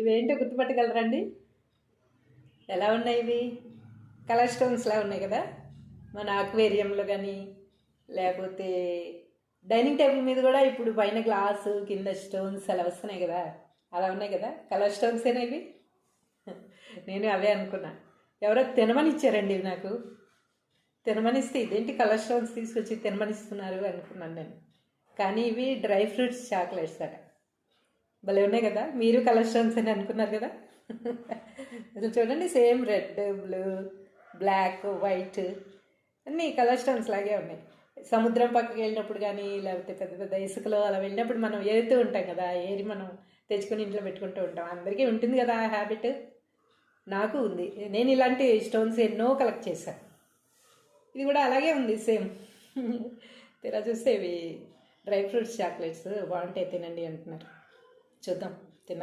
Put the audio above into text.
ఇవేంటో గుర్తుపట్టగలరండి? ఎలా ఉన్నాయి ఇవి? కలర్ స్టోన్స్లా ఉన్నాయి కదా, మన అక్వేరియంలో కానీ లేకపోతే డైనింగ్ టేబుల్ మీద కూడా ఇప్పుడు పైన గ్లాసు కింద స్టోన్స్ అలా వస్తున్నాయి కదా, అలా ఉన్నాయి కదా, కలర్ స్టోన్సేనా ఇవి? నేను అవే అనుకున్నా. ఎవరో తినమని ఇచ్చారండి ఇవి నాకు. తినమనిస్తే ఇదేంటి కలర్ స్టోన్స్ తీసుకొచ్చి తినమనిస్తున్నారు అనుకున్నాను నేను. కానీ ఇవి డ్రై ఫ్రూట్స్ చాక్లెట్స్ అట. భలే ఉన్నాయి కదా, మీరు కలర్ స్టోన్స్ అని అనుకున్నారు కదా. అసలు చూడండి, same red, blue, black, white అన్నీ కలర్ స్టోన్స్ లాగే ఉన్నాయి. సముద్రం పక్కకి వెళ్ళినప్పుడు కానీ లేకపోతే పెద్ద పెద్ద ఇసుకలో అలా వెళ్ళినప్పుడు మనం ఏరుతూ ఉంటాం కదా, ఏరి మనం తెచ్చుకొని ఇంట్లో పెట్టుకుంటూ ఉంటాం. అందరికీ ఉంటుంది కదా ఆ హ్యాబిట్, నాకు ఉంది. నేను ఇలాంటి స్టోన్స్ ఎన్నో కలెక్ట్ చేశాను. ఇది కూడా అలాగే ఉంది సేమ్. తీరా చూస్తే ఇవి డ్రై ఫ్రూట్స్ చాక్లెట్స్ బాగుంటాయి తినండి అంటున్నారు. చూద్దాం.